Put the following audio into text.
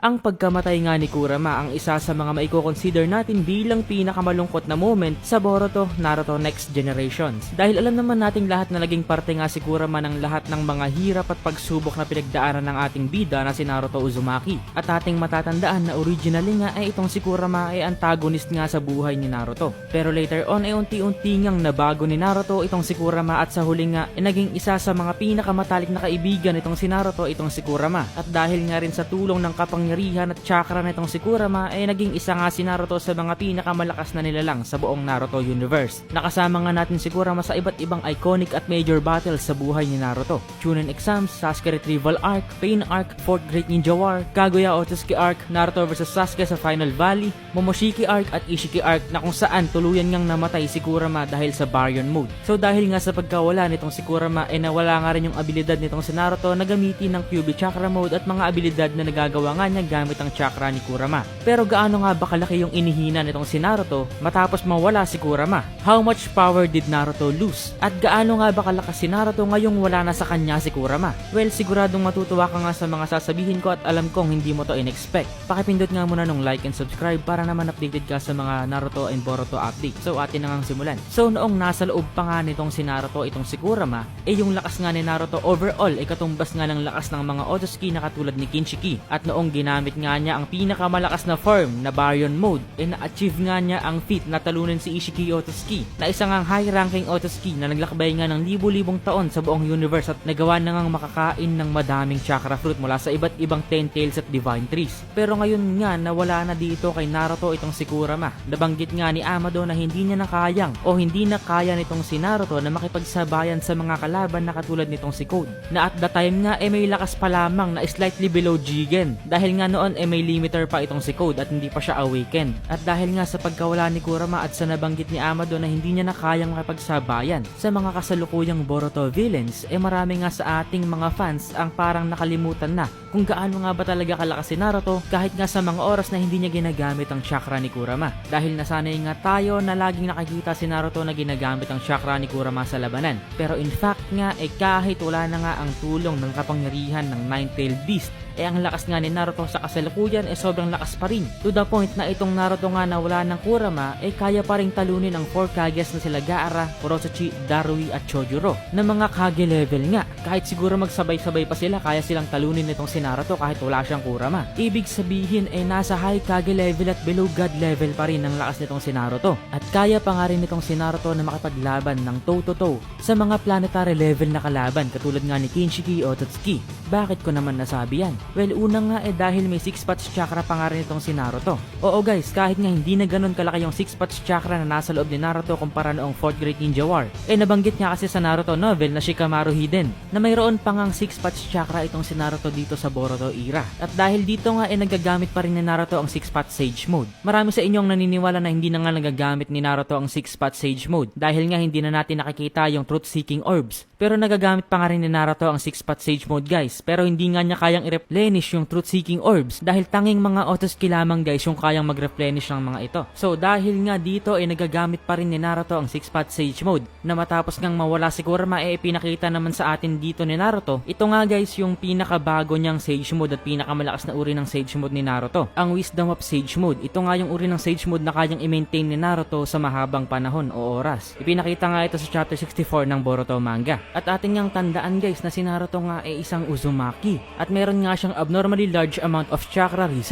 Ang pagkamatay nga ni Kurama ang isa sa mga maiko-consider natin bilang pinakamalungkot na moment sa Boruto Naruto Next Generations. Dahil alam naman nating lahat na naging parte nga si Kurama ng lahat ng mga hirap at pagsubok na pinagdaanan ng ating bida na si Naruto Uzumaki. At ating matatandaan na originally nga ay itong si Kurama ay antagonist nga sa buhay ni Naruto. Pero later on ay unti-unti ngang nabago ni Naruto itong si Kurama at sa huli nga ay naging isa sa mga pinakamatalik na kaibigan itong si Naruto itong si Kurama. At dahil nga rin sa tulong ng kapangyarihan at chakra nitong si Kurama ay naging isa nga si Naruto sa mga pinakamalakas na nilalang sa buong Naruto universe. Nakasama nga natin si Kurama sa iba't ibang iconic at major battles sa buhay ni Naruto. Chunin Exams, Sasuke Retrieval Arc, Pain Arc, Fourth Great Ninja War, Kaguya Otsutsuki Arc, Naruto vs Sasuke sa Final Valley, Momoshiki Arc at Ishiki Arc na kung saan tuluyan ngang namatay si Kurama dahil sa Baryon Mode. So dahil nga sa pagkawala nitong si Kurama ay nawala nga rin yung abilidad nitong si Naruto na gamitin ng Kyuubi Chakra Mode at mga abilidad na nagagawa nga niya gamit ang chakra ni Kurama. Pero gaano nga ba kalaki yung inihina nitong si Naruto matapos mawala si Kurama? How much power did Naruto lose? At gaano nga ba kalakas si Naruto ngayong wala na sa kanya si Kurama? Well, siguradong matutuwa ka nga sa mga sasabihin ko at alam kong hindi mo to in-expect. Pakipindot nga muna ng like and subscribe para naman updated ka sa mga Naruto and Boruto update. So atin na ngang simulan. So noong nasa loob pa nga nitong si Naruto itong si Kurama, yung lakas nga ni Naruto overall ay katumbas nga ng lakas ng mga Otsutsuki na katulad ni Kinshiki. At noong ginamit nga niya ang pinakamalakas na form na Baryon Mode, na-achieve nga niya ang feat na talunin si Ishiki Otsutsuki na isang high-ranking Otsutsuki na naglakbay nga ng libu-libong taon sa buong universe at nagawa na ngang makakain ng madaming chakra fruit mula sa iba't ibang 10 tails at divine trees. Pero ngayon nga nawala na dito kay Naruto itong si Kurama. Nabanggit nga ni Amado na hindi niya nakayang o hindi na kaya nitong si Naruto na makipagsabayan sa mga kalaban na katulad nitong si Code, na at the time nga may lakas pa lamang na slightly below Jigen dahil nga noon may limiter pa itong si Code at hindi pa siya awakened. At dahil nga sa pagkawala ni Kurama at sa nabanggit ni Amado na hindi niya na kayang makipagsabayan sa mga kasalukuyang Boruto villains, marami nga sa ating mga fans ang parang nakalimutan na kung gaano nga ba talaga kalakas si Naruto kahit nga sa mga oras na hindi niya ginagamit ang chakra ni Kurama. Dahil nasanay nga tayo na laging nakikita si Naruto na ginagamit ang chakra ni Kurama sa labanan. Pero in fact nga kahit wala na nga ang tulong ng kapangyarihan ng Nine-Tailed Beast, ang lakas nga ni Naruto sa kasalukuyan sobrang lakas pa rin. To the point na itong Naruto nga na wala ng Kurama kaya pa rin talunin ang 4 Kages na sila Gaara, Kurosachi, Darui at Chojuro na mga Kage level nga. Kahit siguro magsabay-sabay pa sila kaya silang talunin nitong si Naruto kahit wala siyang Kurama. Ibig sabihin nasa high Kage level at below God level pa rin ang lakas nitong si Naruto. At kaya pa nga rin nitong si Naruto na makipaglaban ng toe-to-toe sa mga planetary level na kalaban katulad nga ni Kinshiki o Otsutsuki. Bakit ko naman nasabi yan? Well, una nga dahil may 6 Paths Chakra pa nga rin itong si Naruto. Oo guys, kahit nga hindi na ganun kalaki yung 6 Paths Chakra na nasa loob ni Naruto kumpara noong 4th Great Ninja War, nabanggit nga kasi sa Naruto novel na Shikamaru Hidden na mayroon pa ngang 6 Paths Chakra itong si Naruto dito sa Boruto era. At dahil dito nga nagagamit pa rin ni Naruto ang 6 Paths Sage Mode. Marami sa inyong naniniwala na hindi na nga nagagamit ni Naruto ang 6 Paths Sage Mode dahil nga hindi na natin nakikita yung Truth Seeking Orbs. Pero nagagamit pa nga rin ni Naruto ang 6 Paths Sage Mode guys, pero hindi nga niya kayang i-replenish yung Truth Seeking Orbs dahil tanging mga Otsutsuki lamang guys yung kayang mag-replenish ng mga ito. So dahil nga dito nagagamit pa rin ni Naruto ang 6 Paths Sage Mode na matapos ngang mawala si Kurama pinakita naman sa atin dito ni Naruto. Ito nga guys yung pinakabago niyang Sage Mode at pinakamalakas na uri ng Sage Mode ni Naruto, ang Wisdom of Sage Mode. Ito nga yung uri ng Sage Mode na kayang i-maintain ni Naruto sa mahabang panahon o oras. Ipinakita nga ito sa chapter 64 ng Boruto manga. At ating ngang tandaan guys na si Naruto nga isang Uzumaki at meron nga siyang abnormally large amount of chakra reserve.